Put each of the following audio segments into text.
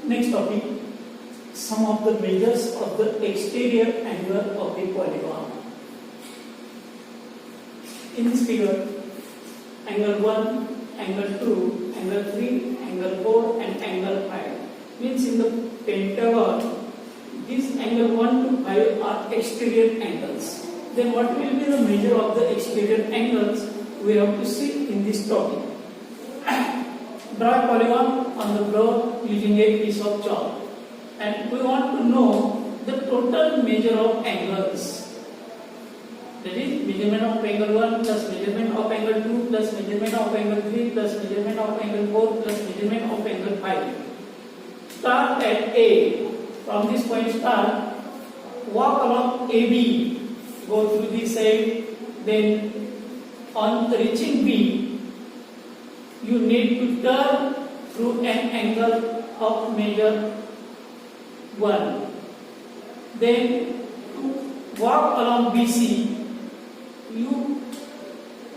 Next topic, some of the measures of the exterior angle of a polygon. In this figure, angle 1, angle 2, angle 3, angle 4 and angle 5. Means in the pentagon, these angle 1 to 5 are exterior angles. Then what will be the measure of the exterior angles? We have to see in this topic. Draw a polygon on the floor using a piece of chalk. And we want to know the total measure of angles. That is measurement of angle 1 plus measurement of angle 2 plus measurement of angle 3 plus measurement of angle 4 plus measurement of angle 5. Start at A. From this point start, walk along AB, go through this side, then on reaching B, you need to turn through an angle of measure 1. Then walk along BC.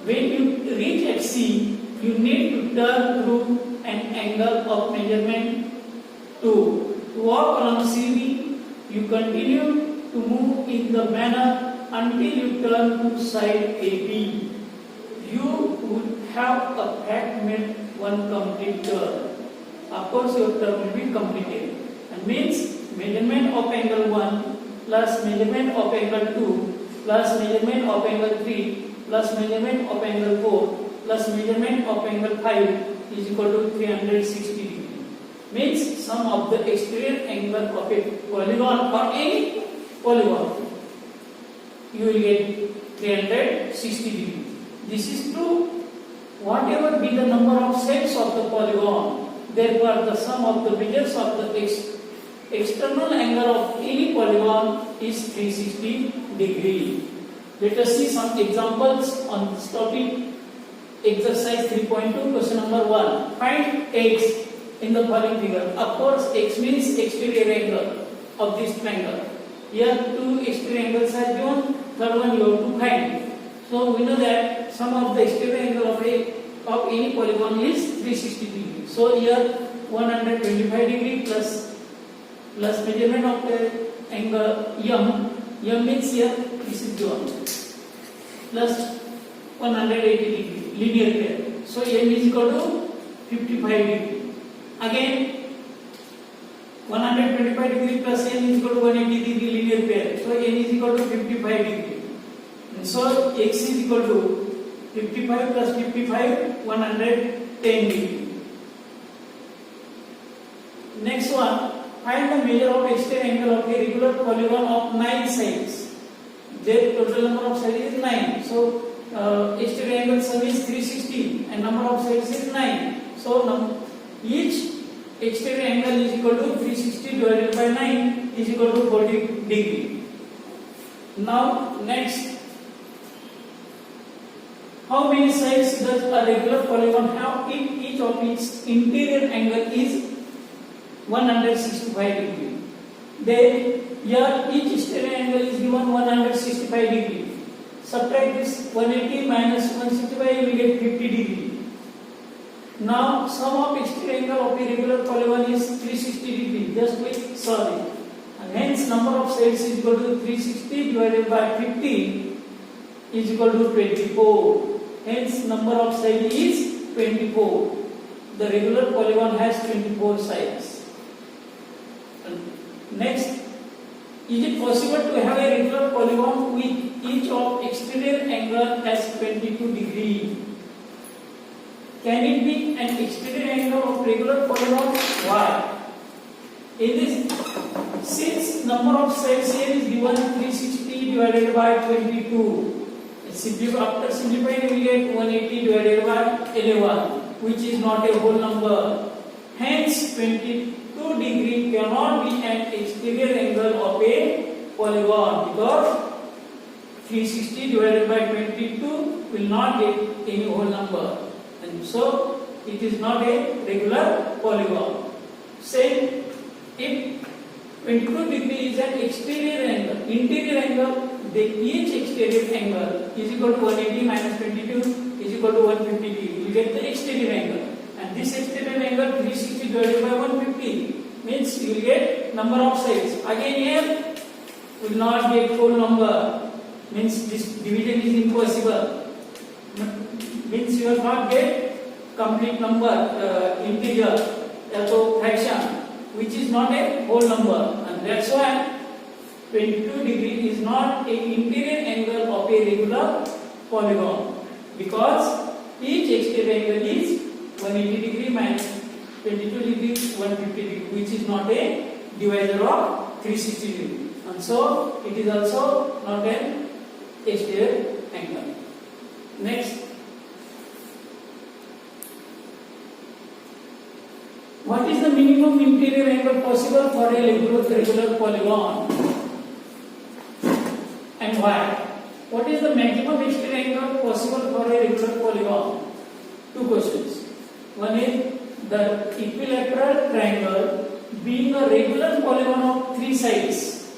When you reach at C, you need to turn through an angle of measurement 2. To walk along CB, you continue to move in the manner until you turn to side AB. You would have a fact made one complete turn. Of course, your turn will be completed. And means measurement of angle 1 plus measurement of angle 2 plus measurement of angle 3 plus measurement of angle 4 plus measurement of angle 5 is equal to 360 degree. Means sum of the exterior angle of a polygon or any polygon, you will get 360 degree. This is true whatever be the number of sides of the polygon. Therefore, the sum of the measures of the external angle of any polygon is 360 degree. Let us see some examples on this topic. Exercise 3.2, question number 1. Find x in the following figure. Of course, x means exterior angle of this triangle. Here two exterior angles are given, third one you have to find. So we know that sum of the exterior angle of any polygon is 360 degree. So here 125 degree plus measurement of the angle m means here this is given, plus 180 degree linear pair. So m is equal to 55 degree. Again 125 degree plus n is equal to 180 degree linear pair. So n is equal to 55 degree. And so x is equal to 55 plus 55, 110 degree. Next one, find the measure of exterior angle of a regular polygon of 9 sides. Their total number of sides is 9. So exterior angle sum is 360 and number of sides is 9. So each exterior angle is equal to 360 divided by 9 is equal to 40 degree. Now next, how many sides does a regular polygon have if each of its interior angle is 165 degree? Then here each exterior angle is given 165 degree. Subtract this 180 minus 165, you will get 50 degree. Now sum of exterior angle of a regular polygon is 360 degree. Just click solve it. And hence number of sides is equal to 360 divided by 50 is equal to 24. Hence number of sides is 24. The regular polygon has 24 sides. Next, is it possible to have a regular polygon with each of exterior angle as 22 degree? Can it be an exterior angle of regular polygon? Why? In this, since number of sides here is given 360 divided by 22, after simplifying we get 180 divided by 11, which is not a whole number. Hence 22 degree cannot be an exterior angle of a polygon because 360 divided by 22 will not get any whole number. And so it is not a regular polygon. Say if 22 degree is an exterior angle, interior angle, then each exterior angle is equal to 180 minus 22 is equal to 150 degree. You get the exterior angle. And this exterior angle 360 divided by 150 means you will get number of sides. Again here you will not get whole number, means this division is impossible, means you will not get complete number, integer, also fraction, which is not a whole number, and that's why 22 degree is not an interior angle of a regular polygon, because each exterior angle is 180 degree minus 22 degree 150 degree, which is not a divisor of 360 degree, and so it is also not an exterior angle. Next, what is the minimum interior angle possible for a regular polygon, and why? What is the maximum exterior angle possible for a regular polygon? Two questions. One is, the equilateral triangle, being a regular polygon of three sides,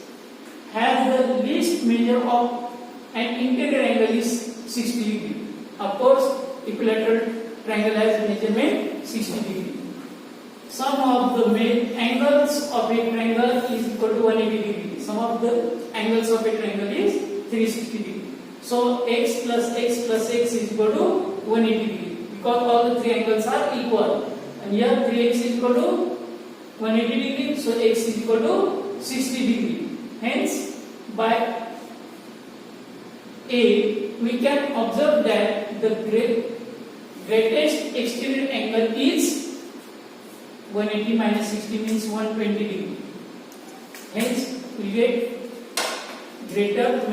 has the least measure of an interior angle is 60 degree. Of course, equilateral triangle has measurement 60 degree. Sum of the angles of a triangle is equal to 180 degree. Sum of the angles of a triangle is 360 degree. So x plus x plus x is equal to 180 degree, because all the three angles are equal. And here 3x is equal to 180 degree, so x is equal to 60 degree. Hence, by A, we can observe that the greatest exterior angle is 180 minus 60 means 120 degree. Hence, we get greater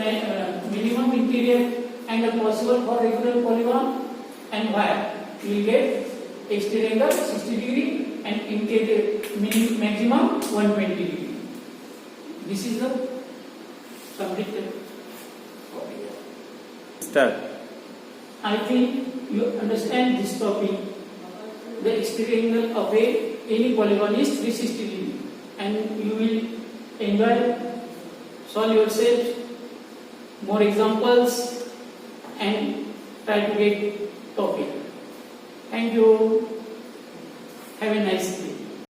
minimum interior angle possible for regular polygon, and y we get exterior angle 60 degree and interior maximum 120 degree. This is the complete topic. Start. I think you understand this topic. The exterior angle of any polygon is 360 degree, and you will enjoy, solve yourself more examples and try to get topic. Thank you. Have a nice day.